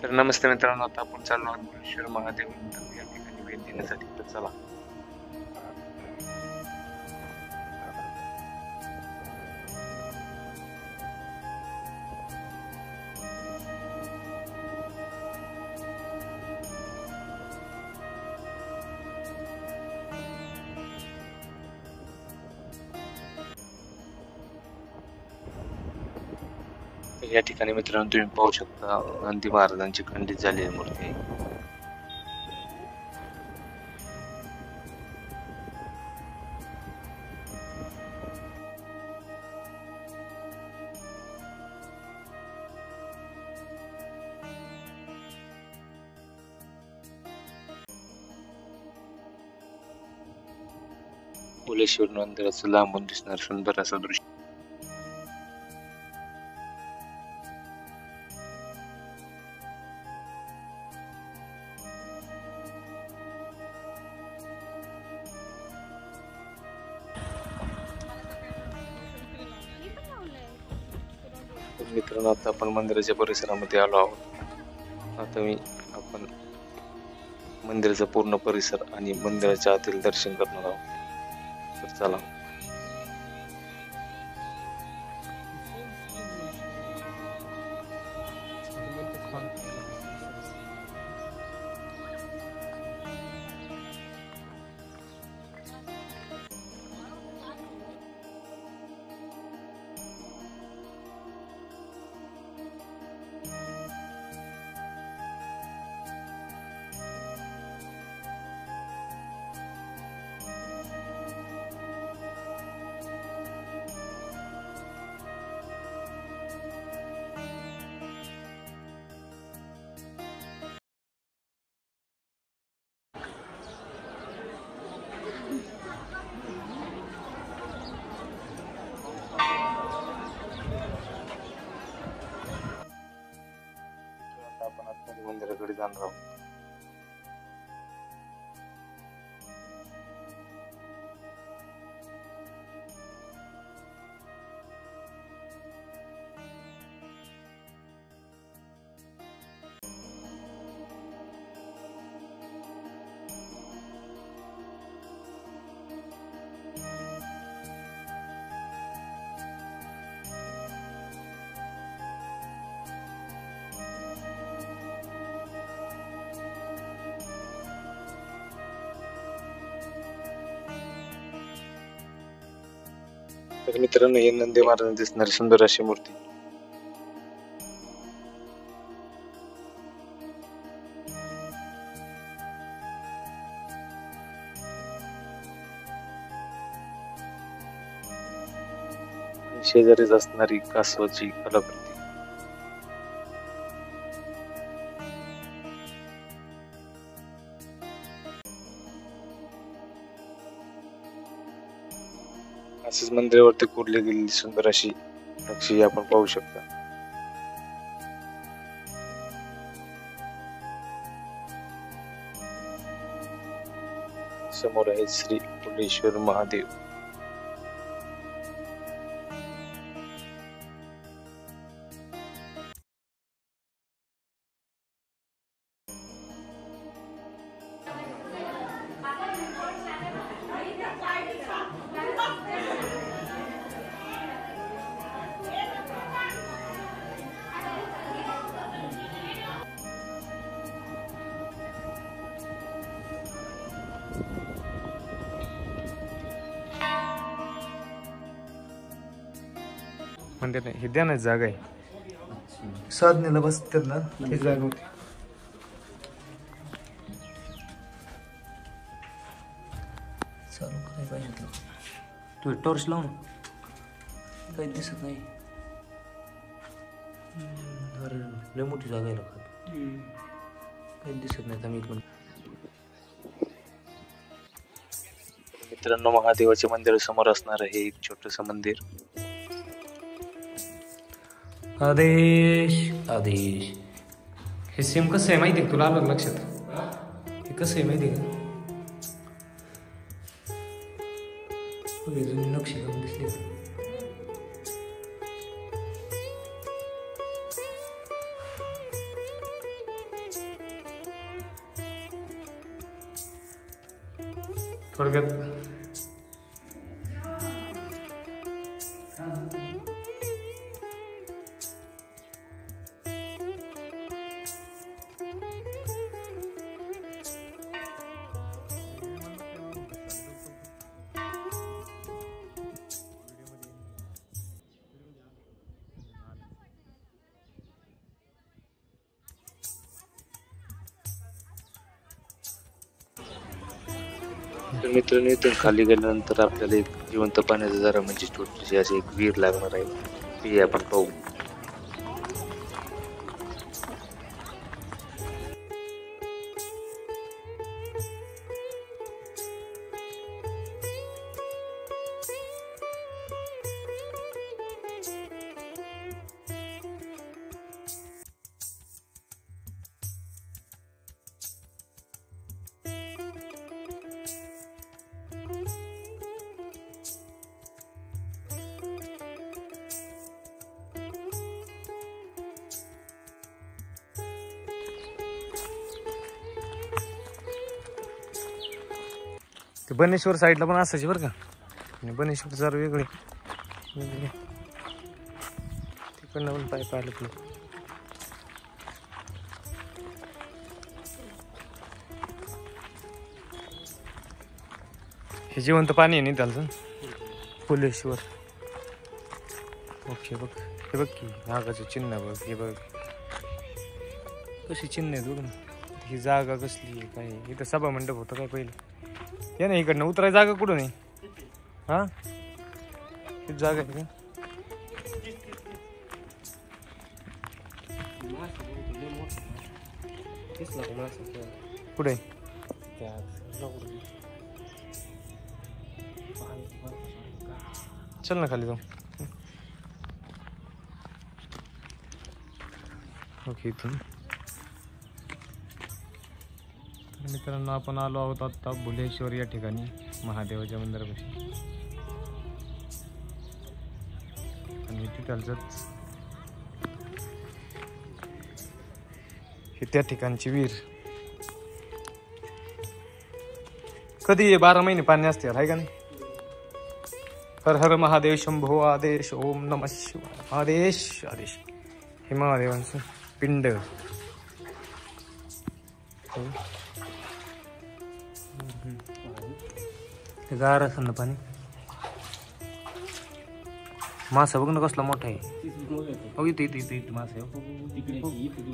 तर नमस्ते मित्रांनो, आता आपण चाललो आहोत भुवनेश्वर महादेव मंदिर या ठिकाणी भेट देण्यासाठी. तर चला. तर या ठिकाणी मित्रांनो तुम्ही पाहू शकता, नंदी महाराजांची खंडित झालेली मूर्ती आहे. भुलेश्वर मंदिराचं लांबून दिसणार सुंदर असं दृश्य. मित्रांनो, आता आपण मंदिराच्या परिसरामध्ये आलो आहोत. आता आपण मंदिराचा पूर्ण परिसर आणि मंदिराच्या आतील दर्शन करणार आहोत. तर चला. आपण आतमध्ये मंदिराकडे जाणार आहोत. तर मित्रांनो, ही नंदी महाराज दिसणारी सुंदर अशी मूर्ती. शेजारीच असणारी कासवाची कलाकृती. असेच मंदिरावरती कोरली गेलेली सुंदर अशी नक्षी आपण पाहू शकता. समोर आहे श्री भुलेश्वर महादेव. मंदिर नाही, हे ध्यानाची जागा आहे. साधनेला बसतात ना, ही जागा होती. चालू काय पाहिजे तू टॉर्च लावून काही दिसत नाही. अरे लय मोठी जागा आहे लोक, काही दिसत नाही. आम्ही इकडून मित्रांनो, महादेवाच्या मंदिरासमोर असणार आहे एक छोटस मंदिर. आदेश आदेश. हे सेम कसं आहे माहिती आहे तुला? आलं लक्षात? हे कसं आहे माहिती आहे का? जुनी नक्षी करून दिसली. थोडक्यात तर मित्रांनो इथून खाली गेल्यानंतर आपल्याला एक जिवंत पाण्याचा झरा म्हणजे छोटीशी अशी एक विहीर लागणार आहे ती आपण पाहू. ते बनेश्वर साईडला पण असायची बरं का. आणि बनेश्वर जरा वेगळे तिकडनं पण पाय पाहिलं तुला. हे जिवंत पाणी आहे नाही त्याचं फुलेश्वर. ओके बघ हे बघ की नागाचं चिन्ह बघ. हे बघ कशी चिन्ह आहेत बघ ना. ही जागा कसली आहे काय. इथं सभा मंडप होतं काय पहिलं. या ना इकडनं उतराय जागा कुठं नाही. हा ही जागा आहे का. कुठे चल ना खाली जाऊ. ओके इथून मित्रांनो आपण आलो आहोत आता बुलेश्वर या ठिकाणी महादेवाच्या मंदिरापाशी. आणि तिथलंच हे त्या ठिकाणची विहीर. कधी 12 महिने पाणी असते आहे का नाही. हर हर महादेव शंभो आदेश ओम नमः शिवाय आदेश आदेश. हे महादेवांचं पिंड. गार असं ना पाणी. मासा बघ ना कसला मोठा आहे. बघ इथे इथे इथे इथे मासा आहे.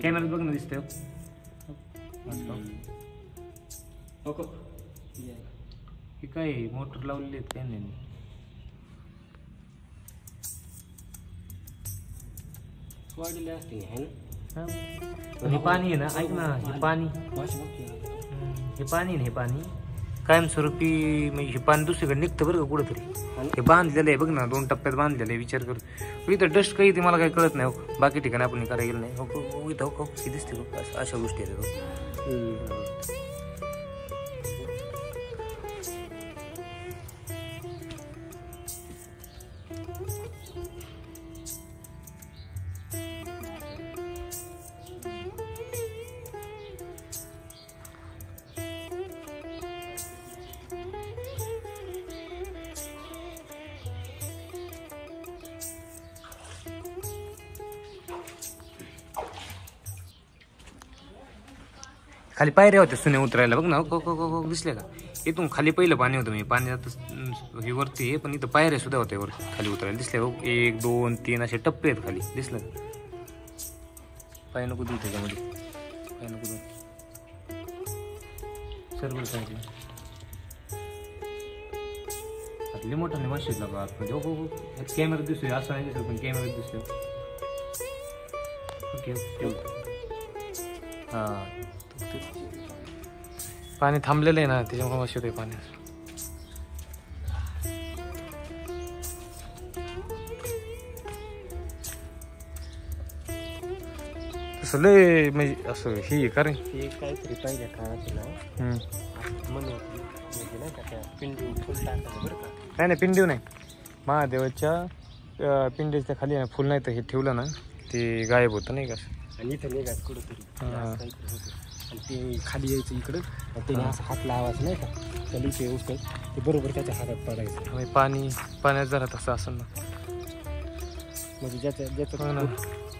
कॅमेऱ्यात बघ ना दिसतंय. हे काय मोटर लावलेली आहेत काय नाही. हे पाणी आहे ना ऐक ना. हे पाणी हे पाणी कायमस्वरूपी म्हणजे हे पाणी दुसरीकडे निघतं बरं का कुठंतरी. हे बांधलेलं आहे बघ ना 2 टप्प्यात बांधलेलं आहे. विचार कर इथं डस्ट काही ते मला काही कळत नाही. हो बाकी ठिकाणी आपण करायला गेलं नाही. हो इथं हो हे दिसते बघ अशा गोष्टी आहेत. खाली पायऱ्या होत्या सुने उतरायला बघ ना. हो दिसले का. इथून खाली पहिलं पाणी होतं. मी पाण्यात हे वरती आहे पण इथं पायऱ्या सुद्धा होत्या वर खाली उतरायला. दिसले हो 1 2 3 असे टप्पे आहेत खाली. दिसलं का. पाय नको देऊ त्याच्यामध्ये. पाय नको देऊ सर्व सांगितलं. लई मोठा नाही मशीदला बघ आतमध्ये. हो कॅमेरा दिसतोय असं नाही दिसत पण कॅमेरा दिसतोय. ओके हा पाणी थांबलेलं आहे ना त्याच्यामुळे मशीद आहे पाणी. तसं लय म्हणजे असं ही का रे काहीतरी पाहिजे काळात पिंडी फुल टाकायचं बरं का. नाही पिंडी नाही. महादेवाच्या पिंडीच्या खाली ना फुल नाही तर हे ठेवलं ना ते गायब होतं नाही का. आणि इथं निघायचं कुठंतरी आणि ते खाली यायचं इकडं आणि त्याने असं हात लावायचं नाही का त्याला इथे येऊस ते बरोबर त्याच्या हातात पडायचं. आणि पाण्यात जरा तसं असं ना. म्हणजे ज्याचं हो ना.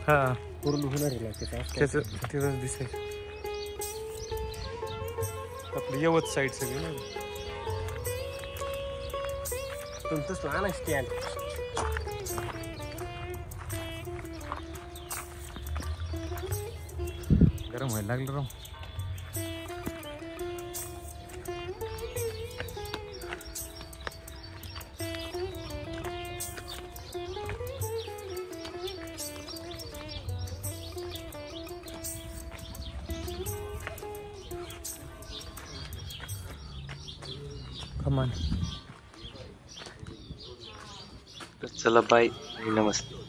हा पूर्ण होणार आहे ना त्याचं त्याचं तिथं दिसायचं. आपलं यवत साईड सगळी ना. तुमचंच आणा स्टँड. गरम व्हायला लागलं राव. तर चला बाय, नमस्ते.